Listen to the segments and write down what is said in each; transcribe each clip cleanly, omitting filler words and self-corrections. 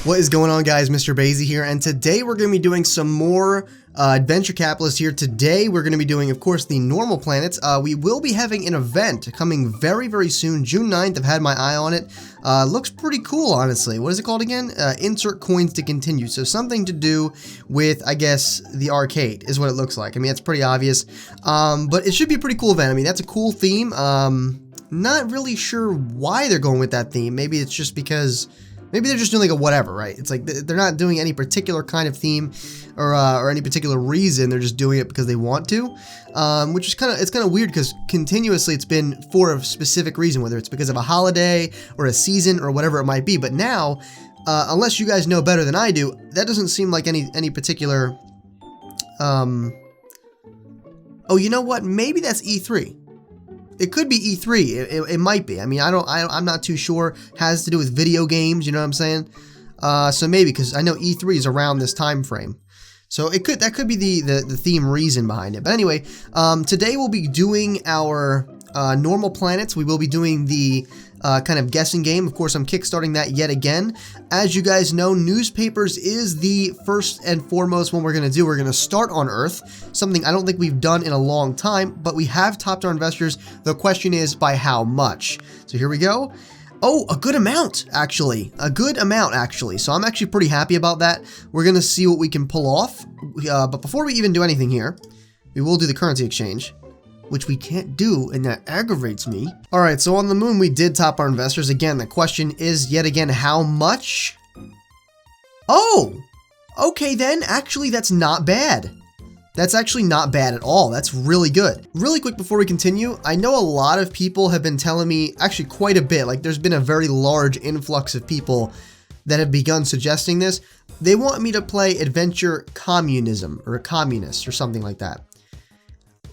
What is going on, guys? Mr. Bazy here, and today we're going to be doing some more Adventure Capitalist here. Today we're going to be doing, of course, the normal planets. We will be having an event coming very, very soon, June 9th. I've had my eye on it. Looks pretty cool, honestly. What is it called again? Insert coins to continue. So something to do with, I guess, the arcade is what it looks like. I mean, it's pretty obvious, but it should be a pretty cool event. I mean, that's a cool theme. Not really sure why they're going with that theme. Maybe it's just because... maybe they're just doing like a whatever, right? It's like they're not doing any particular kind of theme or any particular reason. They're just doing it because they want to, which is kind of weird because continuously it's been for a specific reason, whether it's because of a holiday or a season or whatever it might be. But now, unless you guys know better than I do, that doesn't seem like any particular. Oh, you know what? Maybe that's E3. It could be E3. It might be. I mean, I'm not too sure. It has to do with video games. You know what I'm saying? So maybe, because I know E3 is around this time frame. So that could be the theme reason behind it. But anyway, today we'll be doing our normal planets. We will be doing the kind of guessing game. Of course, I'm kickstarting that yet again. As you guys know, newspapers is the first and foremost one we're going to do. We're going to start on Earth, something I don't think we've done in a long time, but we have topped our investors. The question is, by how much? So here we go. Oh, a good amount, actually. A good amount, actually. So I'm actually pretty happy about that. We're going to see what we can pull off. But before we even do anything here, we will do the currency exchange, which we can't do, and that aggravates me. All right, so on the moon, we did top our investors. Again, the question is, yet again, how much? Oh, okay then. Actually, that's not bad. That's actually not bad at all. That's really good. Really quick before we continue, I know a lot of people have been telling me, actually quite a bit, like there's been a very large influx of people that have begun suggesting this. They want me to play Adventure Communism, or Communist, or something like that.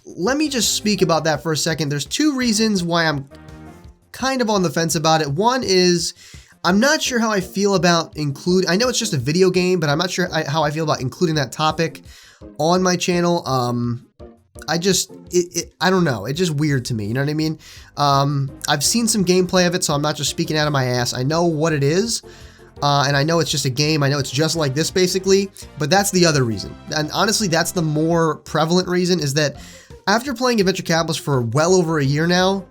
Let me just speak about that for a second. There's two reasons why I'm kind of on the fence about it. One is I'm not sure how I feel about I know it's just a video game, but I'm not sure how I feel about including that topic on my channel. I don't know. It's just weird to me. You know what I mean? I've seen some gameplay of it, so I'm not just speaking out of my ass. I know what it is. And I know it's just a game. I know it's just like this basically, but that's the other reason. And honestly, that's the more prevalent reason, is that after playing Adventure Capitalist for well over a year now,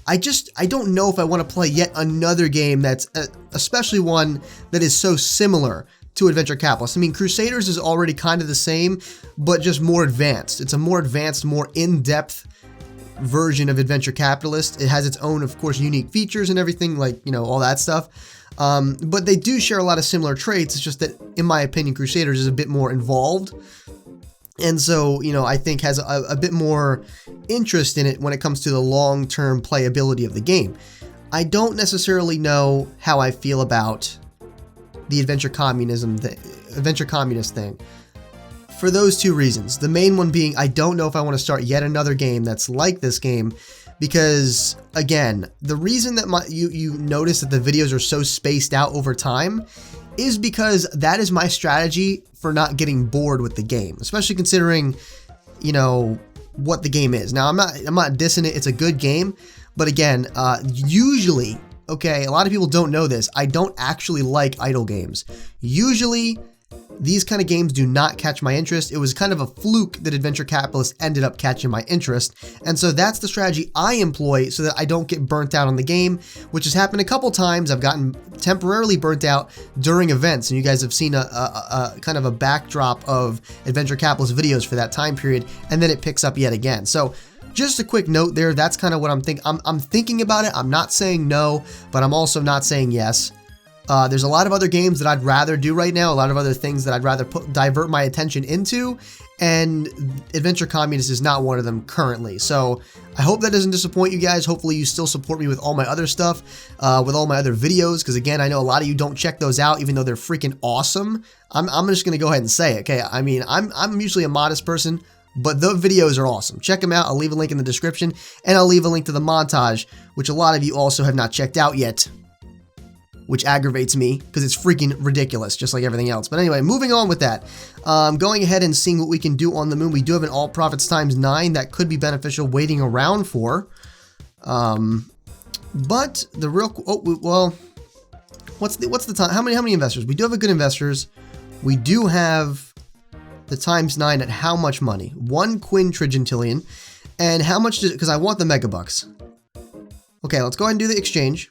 I don't know if I want to play yet another game that's, especially one that is so similar to Adventure Capitalist. I mean, Crusaders is already kind of the same, but just more advanced. It's a more advanced, more in-depth version of Adventure Capitalist. It has its own, of course, unique features and everything, like, you know, all that stuff. But they do share a lot of similar traits. It's just that, in my opinion, Crusaders is a bit more involved. And so, you know, I think has a bit more interest in it when it comes to the long-term playability of the game. I don't necessarily know how I feel about the Adventure Communist thing. For those two reasons. The main one being, I don't know if I want to start yet another game that's like this game, because, again, the reason that you notice that the videos are so spaced out over time is because that is my strategy for not getting bored with the game, especially considering, you know, what the game is. Now, I'm not dissing it. It's a good game, but again, usually, okay, a lot of people don't know this, I don't actually like idle games. Usually, these kind of games do not catch my interest. It was kind of a fluke that Adventure Capitalist ended up catching my interest. And so that's the strategy I employ so that I don't get burnt out on the game, which has happened a couple times. I've gotten temporarily burnt out during events, and you guys have seen a kind of a backdrop of Adventure Capitalist videos for that time period, and then it picks up yet again. So just a quick note there, that's kind of what I'm thinking about it. I'm not saying no, but I'm also not saying yes. There's a lot of other games that I'd rather do right now, a lot of other things that I'd rather divert my attention into, and Adventure Communist is not one of them currently. So I hope that doesn't disappoint you guys. Hopefully you still support me with all my other stuff, with all my other videos, because again, I know a lot of you don't check those out, even though they're freaking awesome. I'm just going to go ahead and say it, okay? I mean, I'm usually a modest person, but the videos are awesome. Check them out. I'll leave a link in the description, and I'll leave a link to the montage, which a lot of you also have not checked out yet, which aggravates me because it's freaking ridiculous, just like everything else. But anyway, moving on with that. Going ahead and seeing what we can do on the moon. We do have an all profits times 9 that could be beneficial waiting around for. But the real... well, What's the time? How many investors? We do have a good investors. We do have the ×9 at how much money? 1 quintillion. And how much does, because I want the megabucks. Okay, let's go ahead and do the exchange.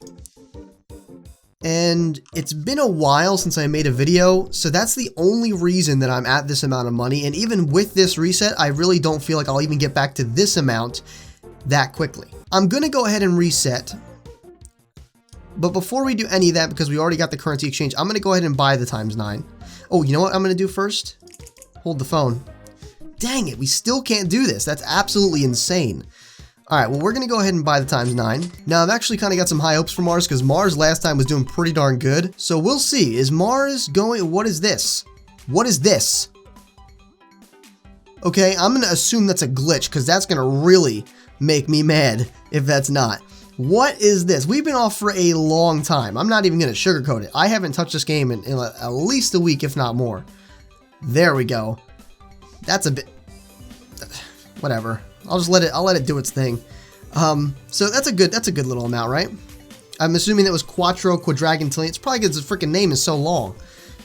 And it's been a while since I made a video, so that's the only reason that I'm at this amount of money. And even with this reset, I really don't feel like I'll even get back to this amount that quickly. I'm gonna go ahead and reset. But before we do any of that, because we already got the currency exchange, I'm gonna go ahead and buy the ×9. Oh, you know what I'm gonna do first? Hold the phone. Dang it, we still can't do this. That's absolutely insane. All right, well, we're going to go ahead and buy the ×9. Now, I've actually kind of got some high hopes for Mars because Mars last time was doing pretty darn good. So we'll see. Is Mars going... What is this? What is this? Okay, I'm going to assume that's a glitch because that's going to really make me mad if that's not. What is this? We've been off for a long time. I'm not even going to sugarcoat it. I haven't touched this game in at least a week, if not more. There we go. That's a bit... Whatever. I'll let it do its thing. So that's a good little amount, right? I'm assuming that was quadragintillion. It's probably because the freaking name is so long.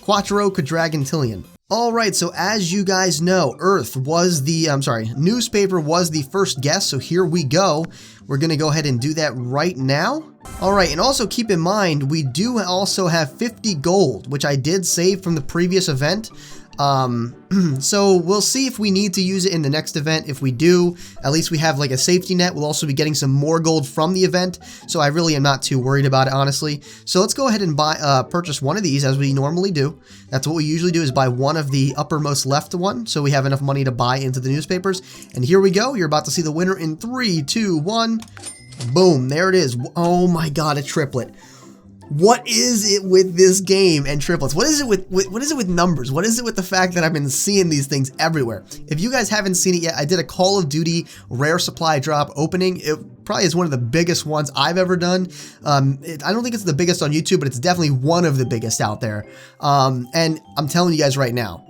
Quadragintillion. All right, so as you guys know, newspaper was the first guess, so here we go. We're gonna go ahead and do that right now. All right, and also keep in mind, we do also have 50 gold, which I did save from the previous event. So we'll see if we need to use it in the next event. If we do, at least we have like a safety net. We'll also be getting some more gold from the event, so I really am not too worried about it, honestly. So let's go ahead and purchase one of these as we normally do. That's what we usually do, is buy one of the uppermost left one, so we have enough money to buy into the newspapers. And here we go. You're about to see the winner in 3, 2, 1. Boom, there it is. Oh my god, a triplet. What is it with this game and triplets? What is it with numbers? What is it with the fact that I've been seeing these things everywhere? If you guys haven't seen it yet, I did a Call of Duty rare supply drop opening. It probably is one of the biggest ones I've ever done. I don't think it's the biggest on YouTube, but it's definitely one of the biggest out there. And I'm telling you guys right now,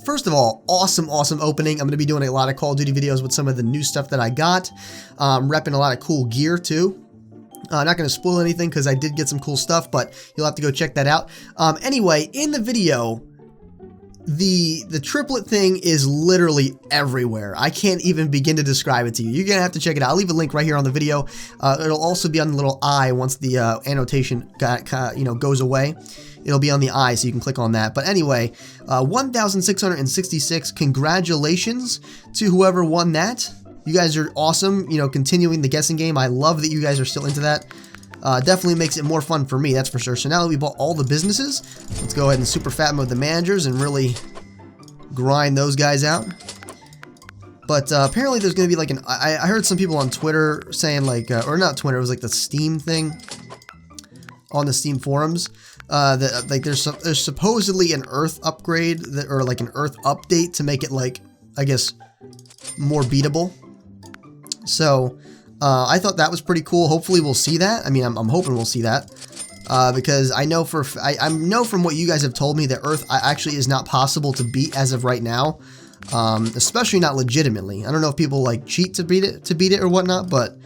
first of all, awesome opening. I'm going to be doing a lot of Call of Duty videos with some of the new stuff that I got. Repping a lot of cool gear too. Not going to spoil anything because I did get some cool stuff, but you'll have to go check that out. Anyway, in the video, the triplet thing is literally everywhere. I can't even begin to describe it to you. You're going to have to check it out. I'll leave a link right here on the video. It'll also be on the little eye once the annotation goes away. It'll be on the eye, so you can click on that. But anyway, 1,666. Congratulations to whoever won that. You guys are awesome, continuing the guessing game. I love that you guys are still into that. Definitely makes it more fun for me, that's for sure. So now that we bought all the businesses, let's go ahead and super fat mode the managers and really grind those guys out. But apparently there's going to be like I heard some people on Twitter saying like, or not Twitter, it was like the Steam thing on the Steam forums. That like there's supposedly an Earth upgrade or like an Earth update to make it like, I guess, more beatable. So I thought that was pretty cool. Hopefully we'll see that. I mean, I'm hoping we'll see that because I know I know from what you guys have told me that Earth actually is not possible to beat as of right now, especially not legitimately. I don't know if people like cheat to beat it or whatnot, but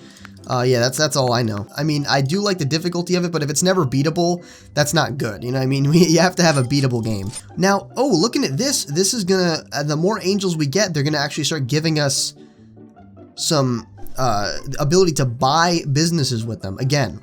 yeah, that's all I know. I mean, I do like the difficulty of it, but if it's never beatable, that's not good. You know what I mean? You have to have a beatable game. Now, oh, looking at this is gonna, the more angels we get, they're gonna actually start giving us some ability to buy businesses with them. Again,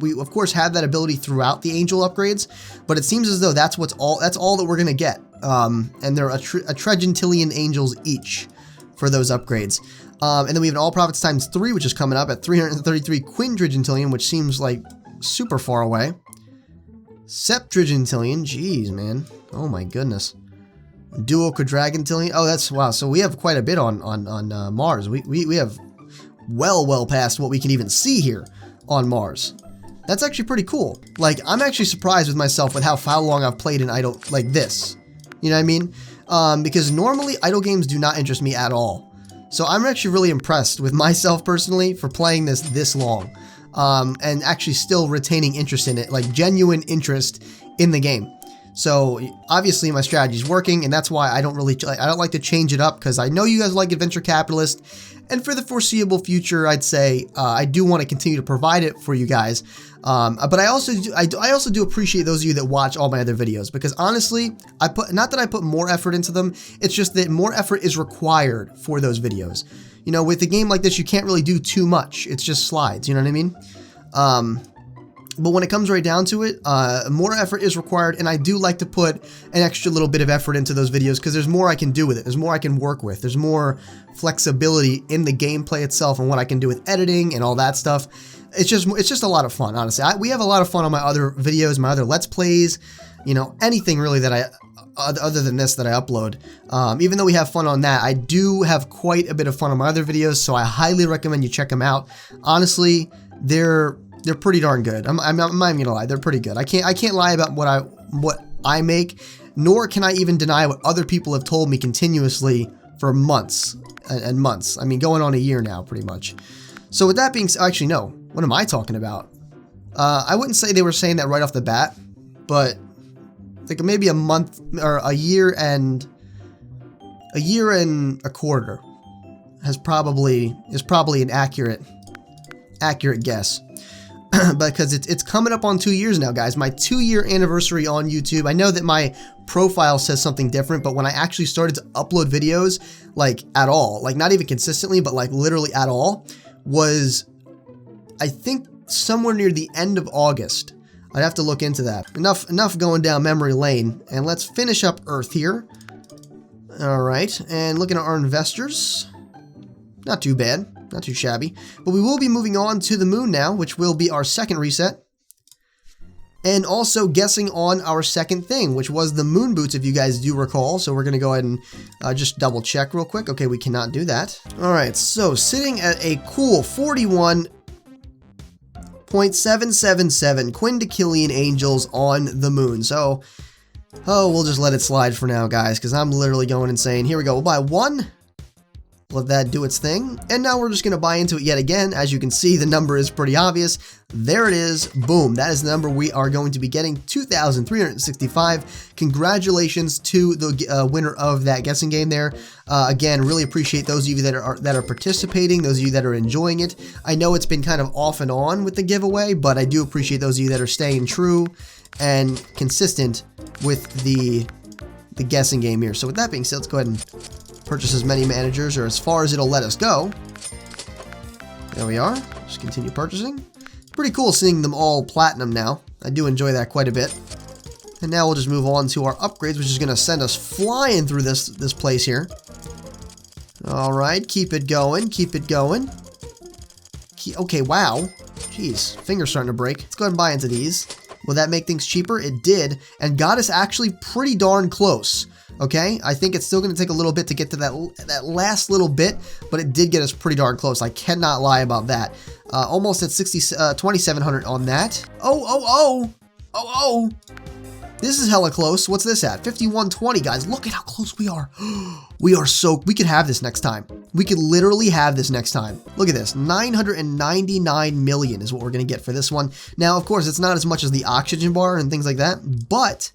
we of course have that ability throughout the angel upgrades, but it seems as though that's all that we're gonna get. And they're a trigintillion angels each for those upgrades. And then we have an all profits ×3, which is coming up at 333 quintillion, which seems like super far away. Septrigintillion, jeez, man. Oh my goodness. Duo quadragintillion. Oh, that's wow. So we have quite a bit on Mars. We have well past what we can even see here on Mars. That's actually pretty cool. Like, I'm actually surprised with myself with how long I've played in idle like this. You know what I mean? Because normally idle games do not interest me at all. So I'm actually really impressed with myself personally for playing this long, and actually still retaining interest in it, like genuine interest in the game. So obviously my strategy is working, and that's why I don't like to change it up, because I know you guys like Adventure Capitalist, and for the foreseeable future, I'd say I do want to continue to provide it for you guys. But I also do appreciate those of you that watch all my other videos, because honestly, not that I put more effort into them, it's just that more effort is required for those videos. You know, with a game like this, you can't really do too much. It's just slides, you know what I mean? But when it comes right down to it, more effort is required, and I do like to put an extra little bit of effort into those videos, because there's more I can do with it. There's more I can work with. There's more flexibility in the gameplay itself and what I can do with editing and all that stuff. It's just a lot of fun, honestly. We have a lot of fun on my other videos, my other Let's Plays, you know, anything really that other than this that I upload. Even though we have fun on that, I do have quite a bit of fun on my other videos, so I highly recommend you check them out. Honestly, they're pretty darn good. I'm not even gonna lie, they're pretty good. I can't lie about what I make, nor can I even deny what other people have told me continuously for months and months. I mean, going on a year now, pretty much. So with that being said, actually no, what am I talking about? I wouldn't say they were saying that right off the bat, but like maybe a month or a year and a quarter is probably an accurate guess. Because it's coming up on 2 years now, guys. My 2-year anniversary on YouTube. I know that my profile says something different, but when I actually started to upload videos, like at all, like not even consistently, but like literally at all, was I think somewhere near the end of August. I'd have to look into that. Enough going down memory lane, and let's finish up Earth here. All right, and looking at our investors, not too bad. Not too shabby. But we will be moving on to the moon now, which will be our second reset. And also guessing on our second thing, which was the moon boots, if you guys do recall. So we're going to go ahead and just double check real quick. Okay, we cannot do that. All right, so sitting at a cool 41.777 quindecillion angels on the moon. So, we'll just let it slide for now, guys, because I'm literally going insane. Here we go. We'll buy one. Let that do its thing, and now we're just going to buy into it yet again. As you can see, the number is pretty obvious. There it is. Boom. That is the number we are going to be getting, 2,365. Congratulations to the winner of that guessing game there. Again, really appreciate those of you that are participating, those of you that are enjoying it. I know it's been kind of off and on with the giveaway, but I do appreciate those of you that are staying true and consistent with the guessing game here. So with that being said, let's go ahead and purchase as many managers, or as far as it'll let us go. There we are. Just continue purchasing. It's pretty cool seeing them all platinum now. I do enjoy that quite a bit. And now we'll just move on to our upgrades, which is going to send us flying through this place here. All right, keep it going, keep it going. Okay, wow. Jeez, finger's starting to break. Let's go ahead and buy into these. Will that make things cheaper? It did, and got us actually pretty darn close. Okay, I think it's still going to take a little bit to get to that last little bit, but it did get us pretty darn close. I cannot lie about that. Almost at 2,700 on that. Oh! This is hella close. What's this at? 5120, guys. Look at how close we are. We could have this next time. We could literally have this next time. Look at this. 999 million is what we're going to get for this one. Now, of course, it's not as much as the oxygen bar and things like that, but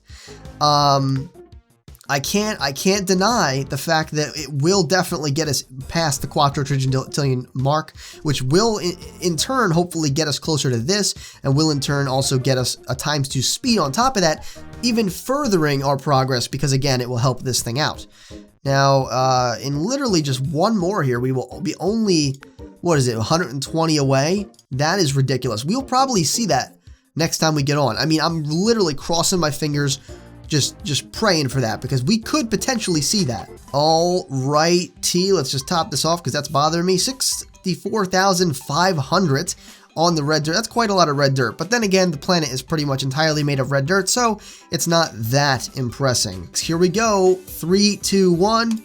I can't deny the fact that it will definitely get us past the quadrillion mark, which will in turn hopefully get us closer to this, and will in turn also get us a × speed on top of that, even furthering our progress, because again, it will help this thing out. Now, in literally just one more here, we will be only, what is it, 120 away? That is ridiculous. We'll probably see that next time we get on. I mean, I'm literally crossing my fingers, just praying for that, because we could potentially see that. All right, let's just top this off because that's bothering me. 64,500 on the red dirt. That's quite a lot of red dirt, but then again, the planet is pretty much entirely made of red dirt, so it's not that impressing. Here we go. 3, 2, 1.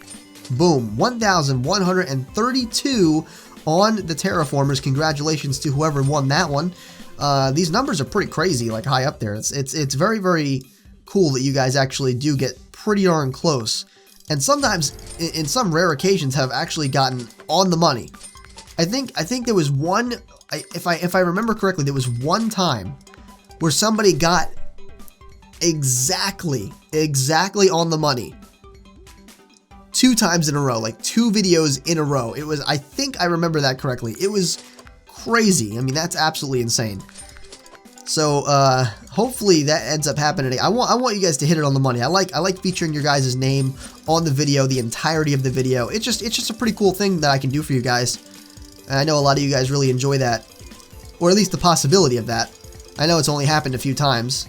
Boom. 1,132 on the terraformers. Congratulations to whoever won that one. These numbers are pretty crazy, like high up there. It's very, very cool that you guys actually do get pretty darn close, and sometimes in some rare occasions have actually gotten on the money. I think there was one, if I remember correctly, there was one time where somebody got exactly on the money. 2 times in a row, like 2 videos in a row. It was, I think I remember that correctly. It was crazy. I mean, that's absolutely insane. So, hopefully that ends up happening. I want you guys to hit it on the money. I like featuring your guys' name on the video, the entirety of the video. It's just a pretty cool thing that I can do for you guys. And I know a lot of you guys really enjoy that, or at least the possibility of that. I know it's only happened a few times.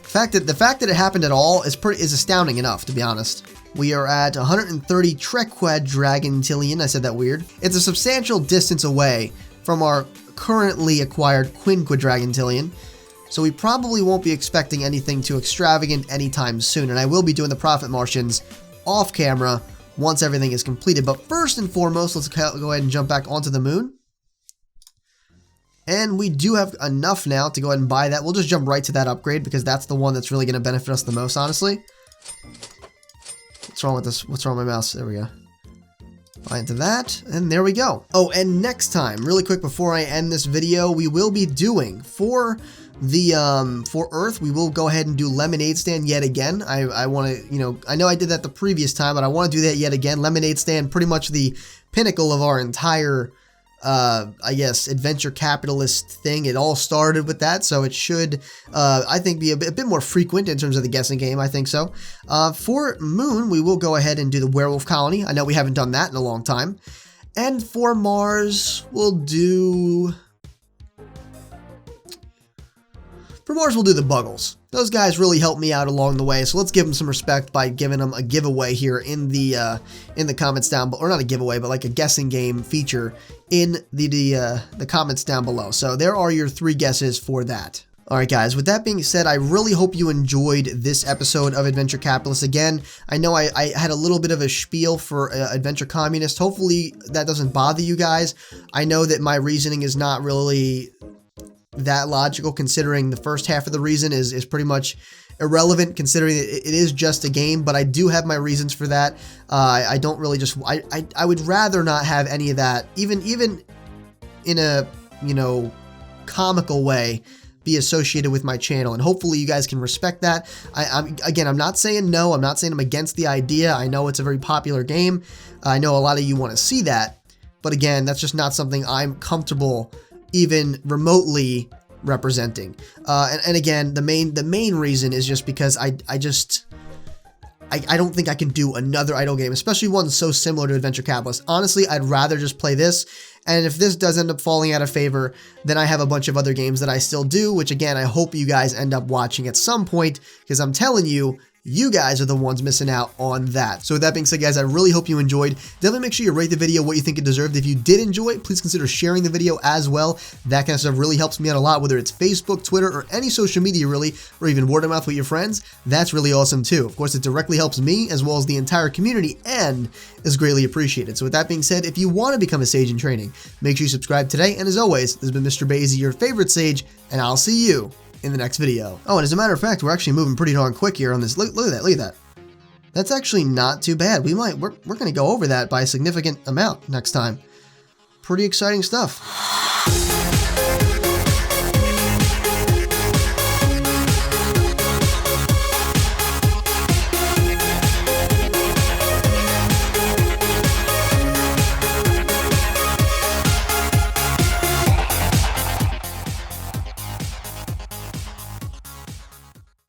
The fact that it happened at all is astounding enough, to be honest. We are at 130 Trequadragontillion. I said that weird. It's a substantial distance away from our currently acquired Quinquadragontillion, so we probably won't be expecting anything too extravagant anytime soon, and I will be doing the Prophet Martians off camera once everything is completed. But first and foremost, let's go ahead and jump back onto the moon. And we do have enough now to go ahead and buy that. We'll just jump right to that upgrade because that's the one that's really going to benefit us the most, honestly. What's wrong with this? What's wrong with my mouse? There we go. Buy into that, and there we go. Oh, and next time, really quick before I end this video, we will be doing for Earth, we will go ahead and do Lemonade Stand yet again. I want to, you know, I know I did that the previous time, but I want to do that yet again. Lemonade Stand, pretty much the pinnacle of our entire I guess, adventure capitalist thing. It all started with that, so it should, I think, be a bit more frequent in terms of the guessing game. I think so. For Moon, we will go ahead and do the Werewolf Colony. I know we haven't done that in a long time. And for Mars, we'll do... For Mars, we'll do the Buggles. Those guys really helped me out along the way, so let's give them some respect by giving them a giveaway here in the comments down below, or not a giveaway, but like a guessing game feature in the comments down below. So there are your 3 guesses for that. Alright guys, with that being said, I really hope you enjoyed this episode of Adventure Capitalist. Again, I know I had a little bit of a spiel for Adventure Communist. Hopefully that doesn't bother you guys. I know that my reasoning is not really that logical, considering the first half of the reason is pretty much irrelevant, considering it is just a game, but I do have my reasons for that. I don't really just, I would rather not have any of that, even in a, you know, comical way, be associated with my channel, and hopefully you guys can respect that. Again, I'm not saying no, I'm not saying I'm against the idea. I know it's a very popular game. I know a lot of you want to see that, but again, that's just not something I'm comfortable even remotely representing. And again, the main reason is just because I don't think I can do another idle game, especially one so similar to Adventure Capitalist. Honestly, I'd rather just play this, and if this does end up falling out of favor, then I have a bunch of other games that I still do, which again, I hope you guys end up watching at some point, because I'm telling you, you guys are the ones missing out on that. So with that being said, guys, I really hope you enjoyed. Definitely make sure you rate the video what you think it deserved. If you did enjoy it, please consider sharing the video as well. That kind of stuff really helps me out a lot, whether it's Facebook, Twitter, or any social media really, or even word of mouth with your friends. That's really awesome too. Of course, it directly helps me as well as the entire community and is greatly appreciated. So with that being said, if you want to become a Sage in Training, make sure you subscribe today. And as always, this has been Mr. Basie, your favorite Sage, and I'll see you in the next video. Oh, and as a matter of fact, we're actually moving pretty darn quick here on this. Look at that, look at that. That's actually not too bad. We're going to go over that by a significant amount next time. Pretty exciting stuff.